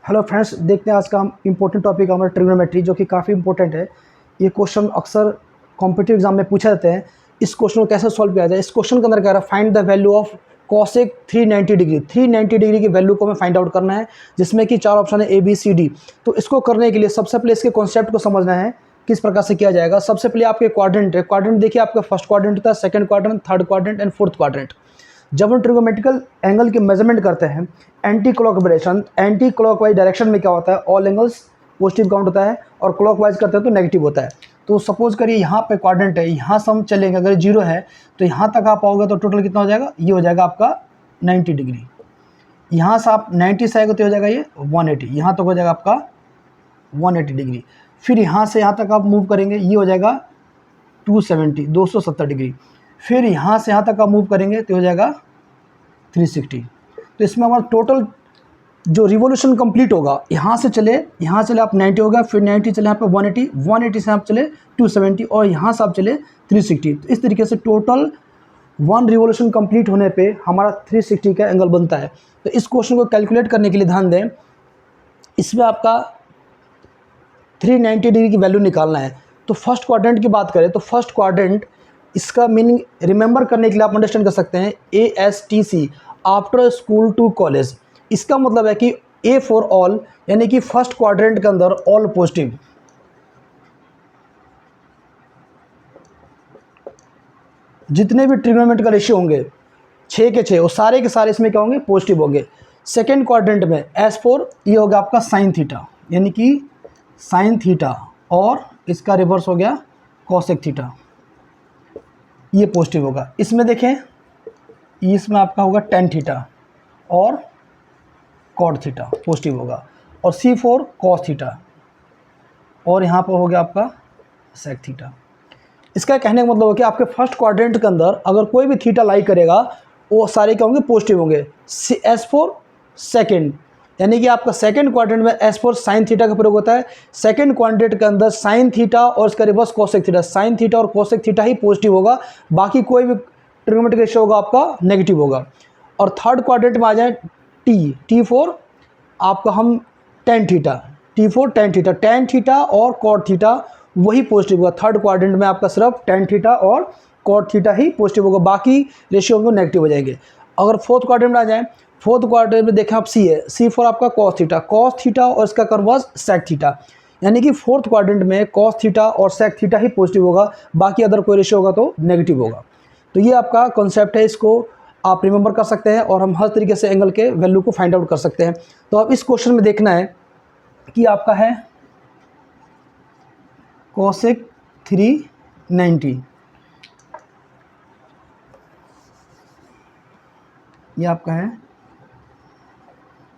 Hello friends, देखते हैं आज का हम इंपॉर्टेंट टॉपिक हमारा ट्रिग्नोमेट्री, जो कि काफ़ी इंपॉर्टेंट है। ये क्वेश्चन अक्सर कॉम्पिटिटिव एग्जाम में पूछा जाते हैं। इस क्वेश्चन को कैसे सॉल्व किया जाए। इस क्वेश्चन के अंदर कह रहा है find the value of cosec 390 degree. 390 degree की वैल्यू को हमें फाइंड आउट करना है, जिसमें कि 4 ऑप्शन है ए बी सी डी। तो इसको करने के लिए सबसे पहले इसके कॉन्सेप्ट को समझना है, किस प्रकार से किया जाएगा। सबसे पहले आपके क्वाड्रेंट है। क्वाड्रेंट देखिए, आपका फर्स्ट क्वाड्रेंट होता है, second quadrant, third quadrant and fourth quadrant. जब हम ट्रिगोमेट्रिकल एंगल की मेजरमेंट करते हैं एंटी क्लॉकवाइज डायरेक्शन में क्या होता है, ऑल एंगल्स पॉजिटिव काउंट होता है, और क्लॉकवाइज करते हैं तो नेगेटिव होता है। तो सपोज करिए यहाँ पे क्वाड्रेंट है, यहाँ से हम चलेंगे, अगर 0 है तो यहाँ तक आप आओगे तो टोटल कितना हो जाएगा, ये हो जाएगा आपका 90 डिग्री। यहाँ से आप 90 से आएगा तो हो जाएगा ये 180, यहाँ तक हो जाएगा आपका 180 डिग्री। फिर यहाँ से यहाँ तक आप मूव करेंगे, ये हो जाएगा 270 डिग्री। फिर यहाँ से यहाँ तक आप मूव करेंगे तो हो जाएगा 360। तो इसमें हमारा टोटल जो रिवोल्यूशन कंप्लीट होगा, यहाँ से चले आप 90 हो गया, फिर 90 चले यहाँ पे 180 से आप चले 270, और यहाँ से आप चले 360। तो इस तरीके से टोटल 1 रिवोल्यूशन कंप्लीट होने पे हमारा 360 का एंगल बनता है। तो इस क्वेश्चन को कैलकुलेट करने के लिए ध्यान दें, इसमें आपका 390 डिग्री की वैल्यू निकालना है। तो फर्स्ट क्वाड्रेंट की बात करें तो फर्स्ट क्वाड्रेंट, इसका मीनिंग रिमेंबर करने के लिए आप अंडरस्टैंड कर सकते हैं, ASTC, after school to college. इसका मतलब है कि A फॉर ऑल, यानी कि फर्स्ट क्वाड्रेंट के अंदर ऑल पॉजिटिव। जितने भी ट्रिग्नोमेट्रिकल रेशियो होंगे 6 के 6, वो सारे के सारे इसमें क्या होंगे, पॉजिटिव होंगे। सेकेंड क्वाड्रेंट में S फॉर, ये हो गया आपका साइन थीटा, यानी कि साइन थीटा, और इसका रिवर्स हो गया कॉसेक थीटा, ये पॉजिटिव होगा। इसमें देखें, इसमें आपका होगा टेन थीटा और कॉट थीटा, पॉजिटिव होगा। और C फॉर कॉस थीटा, और यहाँ पर हो गया आपका सेक थीटा। इसका कहने का मतलब है कि आपके फर्स्ट क्वाड्रेंट के अंदर अगर कोई भी थीटा लाई करेगा, वो सारे क्या होंगे, पॉजिटिव होंगे। S फॉर सेकेंड, यानी कि आपका सेकंड क्वाड्रेंट में S फॉर साइन थीटा का प्रयोग होता है। सेकंड क्वाड्रेंट के अंदर साइन थीटा और इसका reverse cosec theta, sine theta और कोसेक थीटा ही पॉजिटिव होगा, बाकी कोई भी ट्रिग्नोमेट्रिक रेशियो होगा आपका नेगेटिव होगा। और थर्ड क्वाड्रेंट में आ जाए T फॉर आपका हम tan theta, T for tan theta, tan theta और कॉट थीटा वही पॉजिटिव होगा। थर्ड क्वाड्रेंट में आपका सिर्फ टेन थीटा और कॉट थीटा ही पॉजिटिव होगा, बाकी रेशियो होंगे नेगेटिव हो जाएंगे। अगर फोर्थ क्वाड्रेंट में आ जाए, फोर्थ क्वाड्रेंट में देखें आप C है, C फॉर आपका कॉस थीटा और इसका कन्वर्स सेक थीटा, यानी कि फोर्थ क्वाड्रेंट में कॉस थीटा और सेक थीटा ही पॉजिटिव होगा, बाकी अदर कोई रेशियो होगा तो नेगेटिव होगा। तो ये आपका कॉन्सेप्ट है, इसको आप रिमेंबर कर सकते हैं और हम हर तरीके से एंगल के वैल्यू को फाइंड आउट कर सकते हैं। तो अब इस क्वेश्चन में देखना है कि आपका है कॉसेक 390, ये आपका है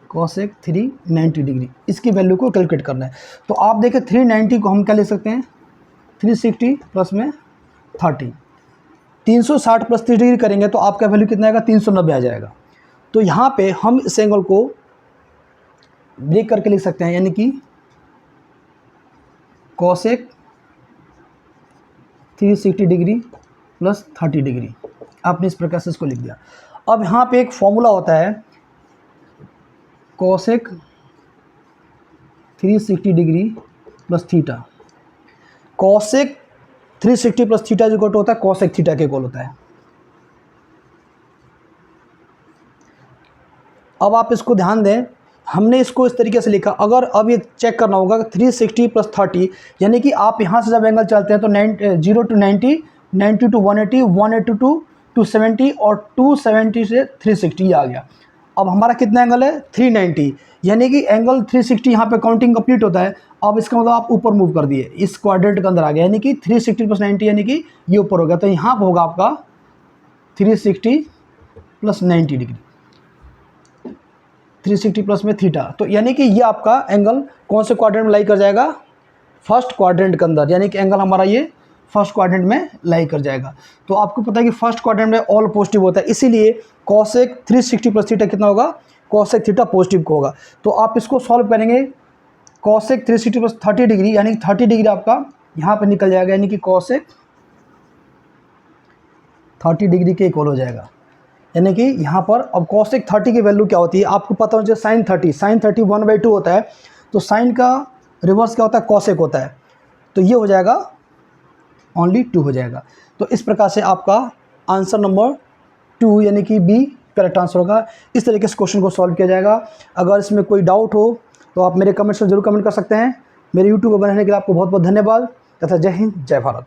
कॉसेक 390 डिग्री, इसकी वैल्यू को कैलकुलेट करना है। तो आप देखें 390 को हम क्या ले सकते हैं, 360 प्लस में 30, 360 प्लस 30 डिग्री करेंगे तो आपका वैल्यू कितना आएगा, 390 आ जाएगा। तो यहाँ पे हम इस एंगल को ब्रेक करके लिख सकते हैं, यानी कि कॉसेक 360 डिग्री प्लस 30 डिग्री, आपने इस प्रकार से इसको लिख दिया। अब यहाँ पे एक फॉर्मूला होता है, cosec 360 degree plus theta, cosec 360 plus theta जो इक्वल होता है कॉसेक थीटा के इक्वल होता है। अब आप इसको ध्यान दें, हमने इसको इस तरीके से लिखा। अगर अब ये चेक करना होगा कि 360 प्लस 30, यानी कि आप यहाँ से जब एंगल चलते हैं तो 0 टू 90, 90 टू 180, 180 टू 270 और 270 से 360, ये आ गया। अब हमारा कितना एंगल है, 390, यानी कि एंगल 360 यहाँ पे काउंटिंग कंप्लीट होता है। अब इसका मतलब आप ऊपर मूव कर दिए, इस क्वाड्रेंट के अंदर आ गया, यानी कि 360 प्लस 90, यानी कि ये ऊपर हो गया। तो यहाँ पर होगा आपका 360 प्लस 90 डिग्री, 360 प्लस में थीटा। तो यानी कि ये आपका एंगल कौन से क्वाड्रेंट में लाई कर जाएगा, फर्स्ट क्वाड्रेंट के अंदर, यानी कि एंगल हमारा ये फर्स्ट क्वाड्रेंट में लाई कर जाएगा। तो आपको पता है कि फर्स्ट क्वाड्रेंट में ऑल पॉजिटिव होता है, इसीलिए कॉसेक 360 प्लस थीटा कितना होगा, कॉसेक थीटा पॉजिटिव को होगा। तो आप इसको सॉल्व करेंगे, कॉसेक 360 प्लस 30 डिग्री, यानी कि 30 डिग्री आपका यहाँ पर निकल जाएगा, यानी कि कॉसेक 30 डिग्री के इक्वल हो जाएगा। यानी कि यहाँ पर अब cosec 30 की वैल्यू क्या होती है आपको पता होना चाहिए, sin 30 1/2 होता है, तो साइन का रिवर्स क्या होता है, cosec होता है, तो ये हो जाएगा ओनली 2 हो जाएगा। तो इस प्रकार से आपका आंसर नंबर 2 यानी कि बी करेक्ट आंसर होगा। इस तरीके से क्वेश्चन को सॉल्व किया जाएगा। अगर इसमें कोई डाउट हो तो आप मेरे कमेंट्स में जरूर कमेंट कर सकते हैं। मेरे यूट्यूब पर बनाने के लिए आपको बहुत बहुत धन्यवाद तथा जय हिंद जय भारत।